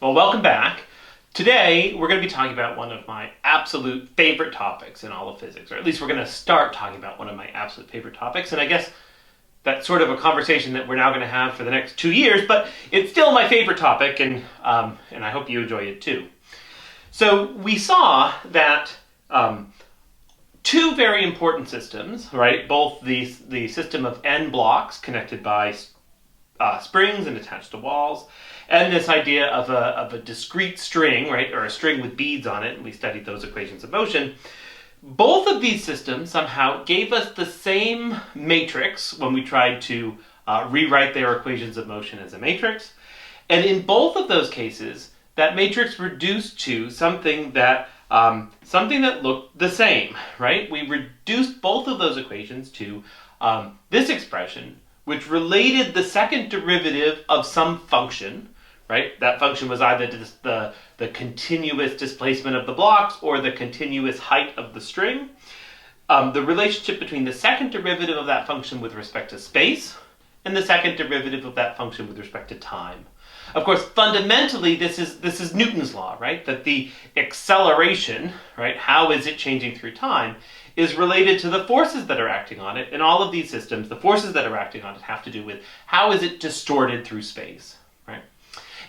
Well, welcome back. Today, we're going to be talking about one of my absolute favorite topics in all of physics, or at least we're going to start talking about one of my absolute favorite topics, and I guess that's sort of a conversation that we're now going to have for the next 2 years, but it's still my favorite topic, and I hope you enjoy it too. So we saw that two very important systems, right? Both the system of n blocks connected by springs and attached to walls, and this idea of a discrete string, right, or a string with beads on it, and we studied those equations of motion. Both of these systems somehow gave us the same matrix when we tried to rewrite their equations of motion as a matrix, and in both of those cases, that matrix reduced to something that looked the same, right? We reduced both of those equations to this expression, which related the second derivative of some function, right? That function was either the continuous displacement of the blocks or the continuous height of the string. The relationship between the second derivative of that function with respect to space and the second derivative of that function with respect to time. Of course, fundamentally, this is Newton's law, right? That the acceleration, right, how is it changing through time, is related to the forces that are acting on it. In all of these systems, the forces that are acting on it have to do with how is it distorted through space, right?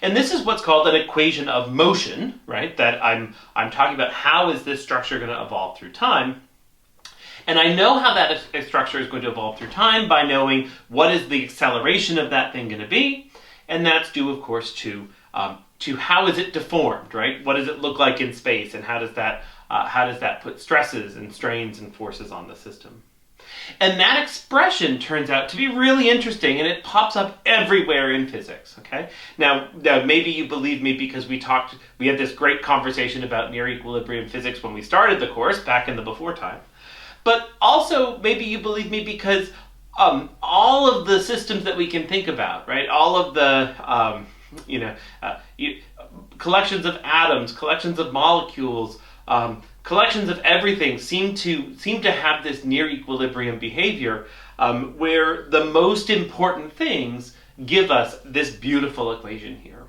And this is what's called an equation of motion, right? That I'm talking about how is this structure going to evolve through time. And I know how that structure is going to evolve through time by knowing what is the acceleration of that thing going to be. And that's due, of course, to how is it deformed, right? What does it look like in space, and how does that put stresses and strains and forces on the system? And that expression turns out to be really interesting, and it pops up everywhere in physics. Okay, now maybe you believe me because we had this great conversation about near equilibrium physics when we started the course back in the before time. But also maybe you believe me because all of the systems that we can think about, right? All of the collections of atoms, collections of molecules, collections of everything seem to have this near equilibrium behavior, where the most important things give us this beautiful equation here.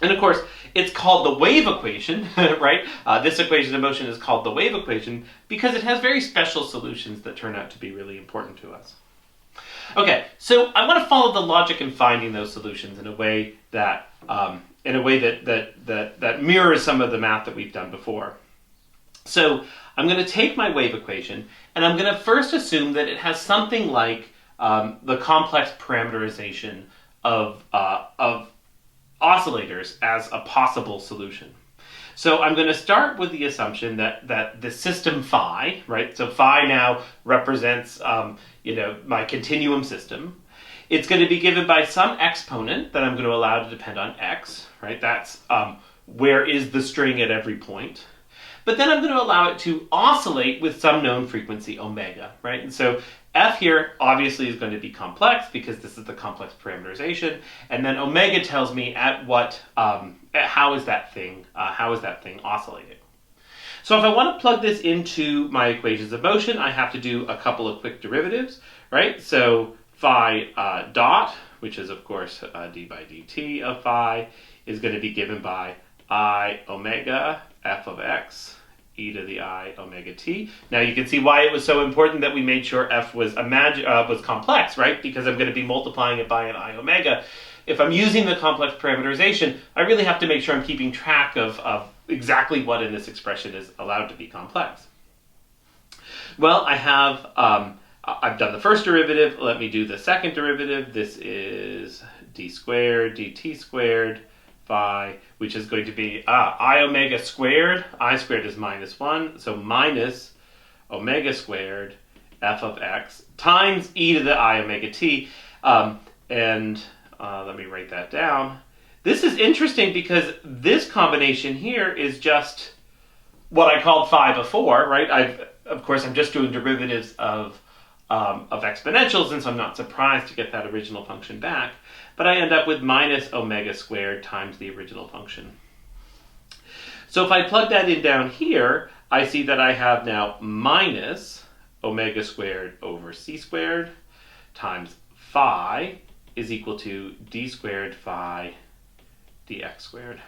And of course, it's called the wave equation, right? This equation of motion is called the wave equation because it has very special solutions that turn out to be really important to us. Okay, so I want to follow the logic in finding those solutions in a way that mirrors some of the math that we've done before. So I'm going to take my wave equation, and I'm going to first assume that it has something like the complex parameterization of oscillators as a possible solution. So I'm going to start with the assumption that the system phi, right? So phi now represents my continuum system. It's going to be given by some exponent that I'm going to allow to depend on x, right? That's where is the string at every point. But then I'm going to allow it to oscillate with some known frequency omega, right? And so f here obviously is going to be complex because this is the complex parameterization, and then omega tells me how is that thing oscillating. So if I want to plug this into my equations of motion, I have to do a couple of quick derivatives, right? So phi dot, which is of course d by dt of phi, is going to be given by I omega f of x e to the I omega t. Now you can see why it was so important that we made sure f was complex, right? Because I'm going to be multiplying it by an I omega. If I'm using the complex parameterization, I really have to make sure I'm keeping track of exactly what in this expression is allowed to be complex. Well, I've done the first derivative. Let me do the second derivative. This is d squared dt squared phi, which is going to be I omega squared. I squared is -1, so minus omega squared f of x times e to the I omega t. Let me write that down. This is interesting because this combination here is just what I called phi before, right? Of course, I'm just doing derivatives of exponentials, and so I'm not surprised to get that original function back. But I end up with minus omega squared times the original function. So if I plug that in down here, I see that I have now minus omega squared over c squared times phi is equal to d squared phi dx squared.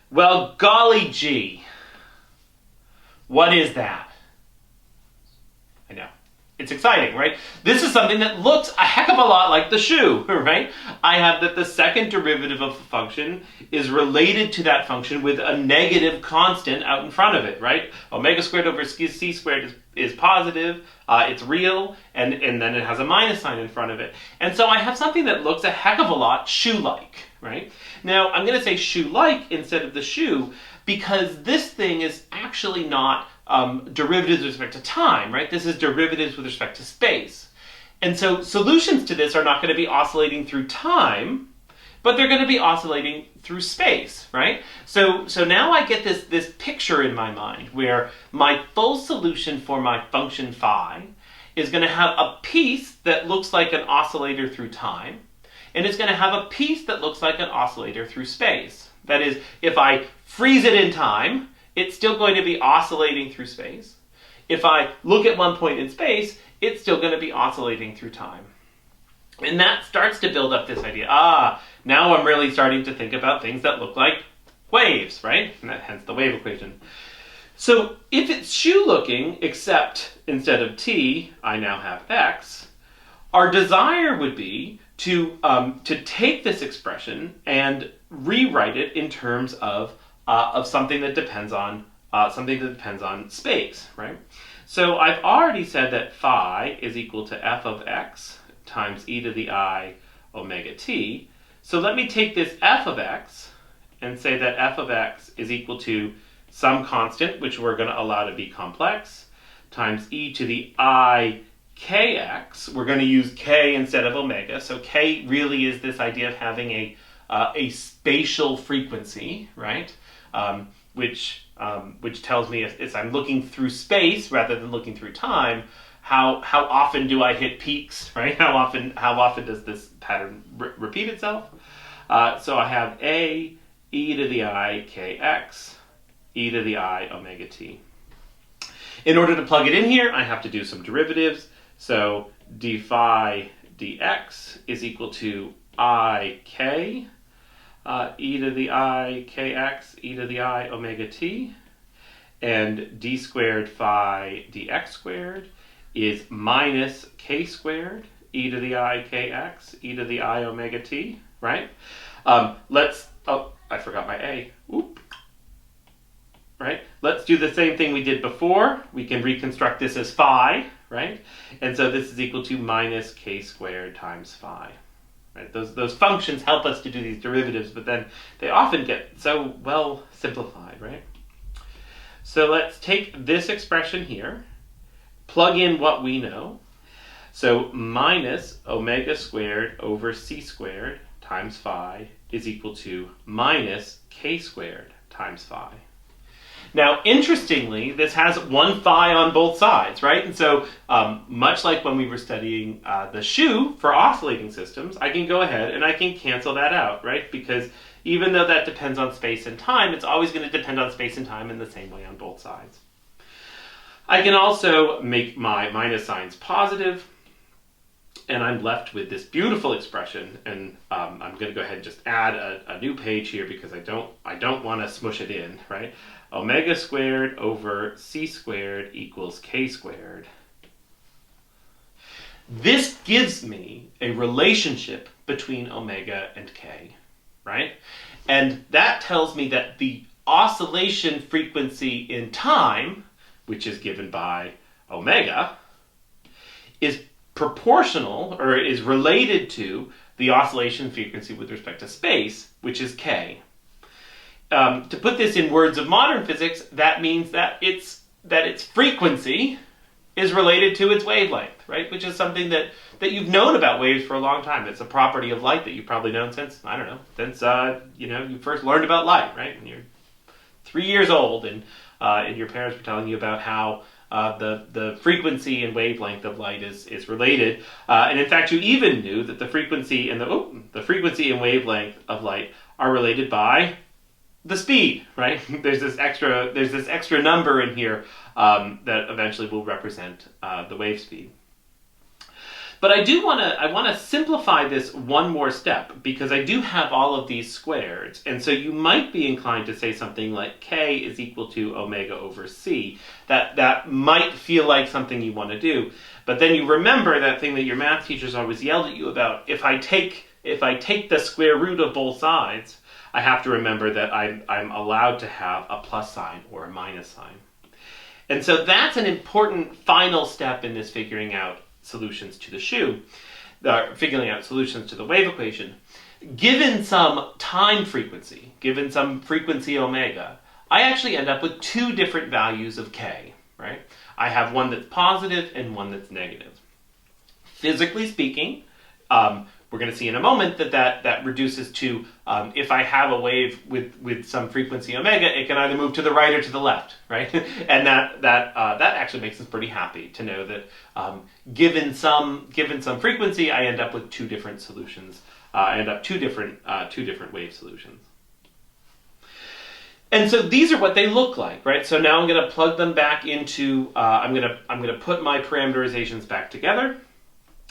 Well, golly gee. What is that? I know. It's exciting, right? This is something that looks a heck of a lot like the shoe, right? I have that the second derivative of a function is related to that function with a negative constant out in front of it, right? Omega squared over c squared is positive, it's real, and then it has a minus sign in front of it. And so I have something that looks a heck of a lot shoe-like, right? Now, I'm going to say shoe-like instead of the shoe because this thing is actually not derivatives with respect to time, right? This is derivatives with respect to space. And so solutions to this are not going to be oscillating through time, but they're going to be oscillating through space, right? So now I get this picture in my mind where my full solution for my function phi is going to have a piece that looks like an oscillator through time, and it's going to have a piece that looks like an oscillator through space. That is, if I freeze it in time, it's still going to be oscillating through space. If I look at one point in space, it's still going to be oscillating through time. And that starts to build up this idea. Now I'm really starting to think about things that look like waves, right? And hence the wave equation. So if it's shoe-looking, except instead of t, I now have x, our desire would be to take this expression and rewrite it in terms of something that depends on space, right? So I've already said that phi is equal to f of x times e to the I omega t. So let me take this f of x and say that f of x is equal to some constant, which we're going to allow to be complex, times e to the I kx. We're going to use k instead of omega. So k really is this idea of having a spatial frequency, right? Which tells me if I'm looking through space rather than looking through time, how often do I hit peaks, right? How often does this pattern repeat itself? So I have a e to the I kx, e to the I omega t. In order to plug it in here, I have to do some derivatives. So d phi dx is equal to I k e to the I kx, e to the I omega t, and d squared phi dx squared is minus k squared e to the I kx, e to the I omega t, right? I forgot my a. Oop. Right? Let's do the same thing we did before. We can reconstruct this as phi, right? And so this is equal to minus k squared times phi. Right? Those functions help us to do these derivatives, but then they often get so well simplified, right? So let's take this expression here, plug in what we know. So minus omega squared over c squared times phi is equal to minus k squared times phi. Now, interestingly, this has one phi on both sides, right? And so, much like when we were studying the shoe for oscillating systems, I can go ahead and I can cancel that out, right? Because even though that depends on space and time, it's always going to depend on space and time in the same way on both sides. I can also make my minus signs positive, and I'm left with this beautiful expression, and I'm going to go ahead and just add a new page here because I don't want to smush it in, right? Omega squared over c squared equals k squared. This gives me a relationship between omega and k, right? And that tells me that the oscillation frequency in time, which is given by omega, is proportional or is related to the oscillation frequency with respect to space, which is k. To put this in words of modern physics, that means that its frequency is related to its wavelength, right? Which is something that you've known about waves for a long time. It's a property of light that you've probably known since you first learned about light, right? When you're 3 years old, and your parents were telling you about how the frequency and wavelength of light is related, and in fact, you even knew that the frequency and wavelength of light are related by the speed, right? There's this extra number in here that eventually will represent the wave speed. But I want to simplify this one more step, because I do have all of these squareds. And so you might be inclined to say something like k is equal to omega over c. That might feel like something you want to do. But then you remember that thing that your math teachers always yelled at you about. If I take the square root of both sides, I have to remember that I'm allowed to have a plus sign or a minus sign. And so that's an important final step in this figuring out solutions to the shoe, figuring out solutions to the wave equation. Given some time frequency, given some frequency omega, I actually end up with two different values of k, right? I have one that's positive and one that's negative. Physically speaking, we're going to see in a moment that reduces to, if I have a wave with some frequency omega, it can either move to the right or to the left, right? And that actually makes us pretty happy to know that given some frequency, I end up with two different solutions. I end up two different wave solutions. And so these are what they look like, right? So now I'm going to plug them back into. I'm going to put my parameterizations back together.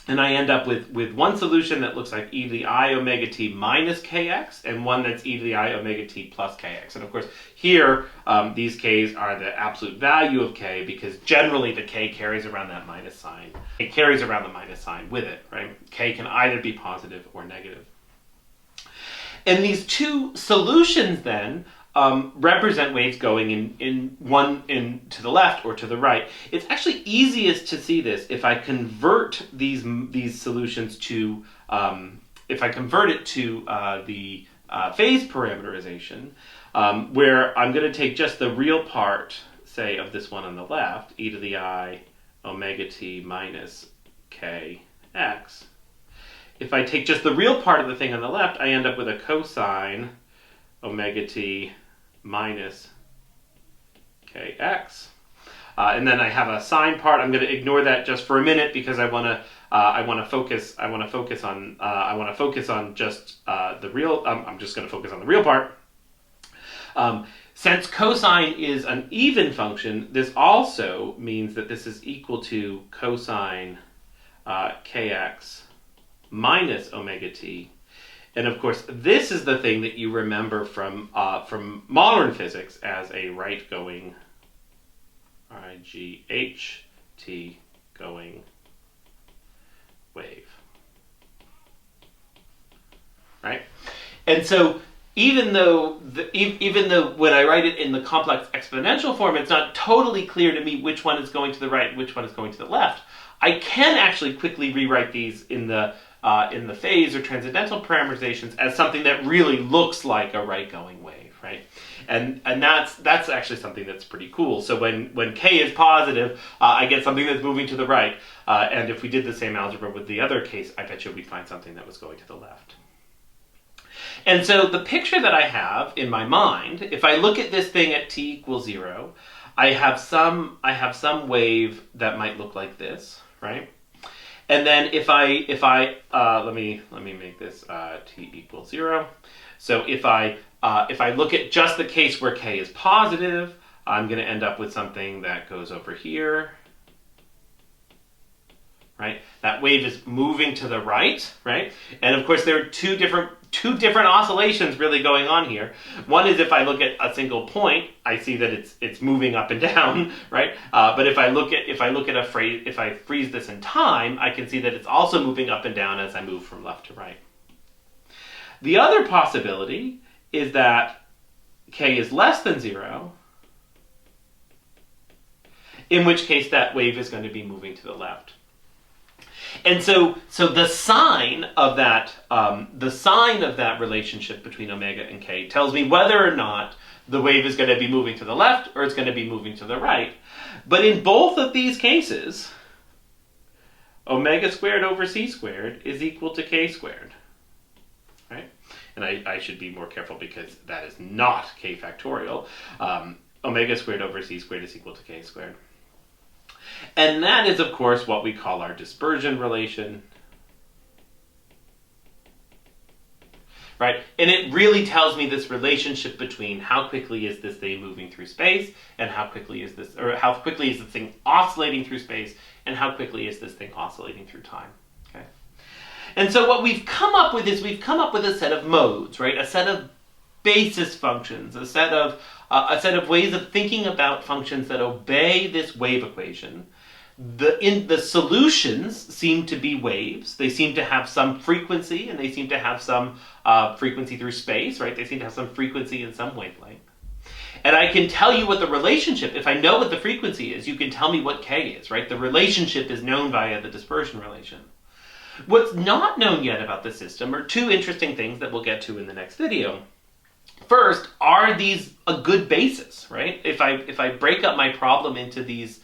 And I end up with one solution that looks like e to the I omega t minus kx, and one that's e to the I omega t plus kx. And of course, here, these k's are the absolute value of k, because generally the k carries around that minus sign. It carries around the minus sign with it, right? K can either be positive or negative. And these two solutions then represent waves going in to the left or to the right. It's actually easiest to see this if I convert these solutions to if I convert it to the phase parameterization, where I'm going to take just the real part, say, of this one on the left, e to the I omega t minus kx. If I take just the real part of the thing on the left, I end up with a cosine omega t minus kx. And then I have a sine part. I'm going to ignore that just for a minute, because I want to focus on just the real. I'm just going to focus on the real part. Since cosine is an even function, this also means that this is equal to cosine kx minus omega t. And of course, this is the thing that you remember from modern physics as a right-going IGHT going wave, right? And so even though when I write it in the complex exponential form, it's not totally clear to me which one is going to the right and which one is going to the left, I can actually quickly rewrite these in the phase or transcendental parameterizations as something that really looks like a right-going wave, right? And that's actually something that's pretty cool. So when k is positive, I get something that's moving to the right. And if we did the same algebra with the other case, I bet you we'd find something that was going to the left. And so the picture that I have in my mind, if I look at this thing at t equals 0, I have some wave that might look like this, right? And then if I let me make this t equals 0. So if I look at just the case where k is positive, I'm going to end up with something that goes over here, right? That wave is moving to the right, right? And of course there are two different oscillations really going on here. One is if I look at a single point, I see that it's moving up and down, right? But if I freeze this in time, I can see that it's also moving up and down as I move from left to right. The other possibility is that k is less than 0, in which case that wave is going to be moving to the left. And so the sign of that relationship between omega and k tells me whether or not the wave is going to be moving to the left or it's going to be moving to the right. But in both of these cases, omega squared over c squared is equal to k squared, right? And I should be more careful because that is not k factorial. Omega squared over c squared is equal to k squared. And that is, of course, what we call our dispersion relation, right? And it really tells me this relationship between how quickly is this thing moving through space, and how quickly is this thing oscillating through space, and how quickly is this thing oscillating through time. And so what we've come up with is we've come up with a set of modes, right? A set of basis functions, a set of ways of thinking about functions that obey this wave equation. The solutions seem to be waves. They seem to have some frequency, and they seem to have some frequency through space, right? They seem to have some frequency in some wavelength. And I can tell you what the relationship, if I know what the frequency is, you can tell me what k is, right? The relationship is known via the dispersion relation. What's not known yet about the system are two interesting things that we'll get to in the next video. First, are these a good basis, right? If I break up my problem into these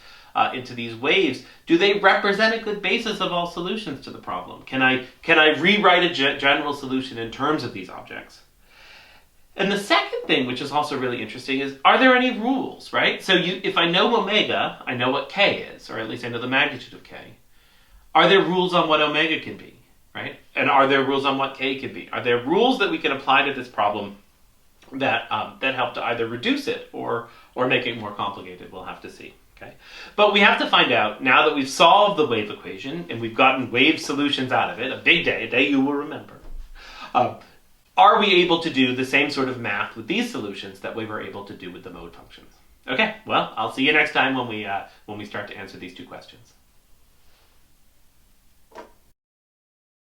waves, do they represent a good basis of all solutions to the problem? Can I rewrite a general solution in terms of these objects? And the second thing, which is also really interesting, is are there any rules, right? So if I know omega, I know what k is, or at least I know the magnitude of k. Are there rules on what omega can be, right? And are there rules on what k can be? Are there rules that we can apply to this problem that help to either reduce it or make it more complicated? We'll have to see. Okay, but we have to find out, now that we've solved the wave equation and we've gotten wave solutions out of it, a big day, a day you will remember. Are we able to do the same sort of math with these solutions that we were able to do with the mode functions? Okay, well, I'll see you next time when we start to answer these two questions.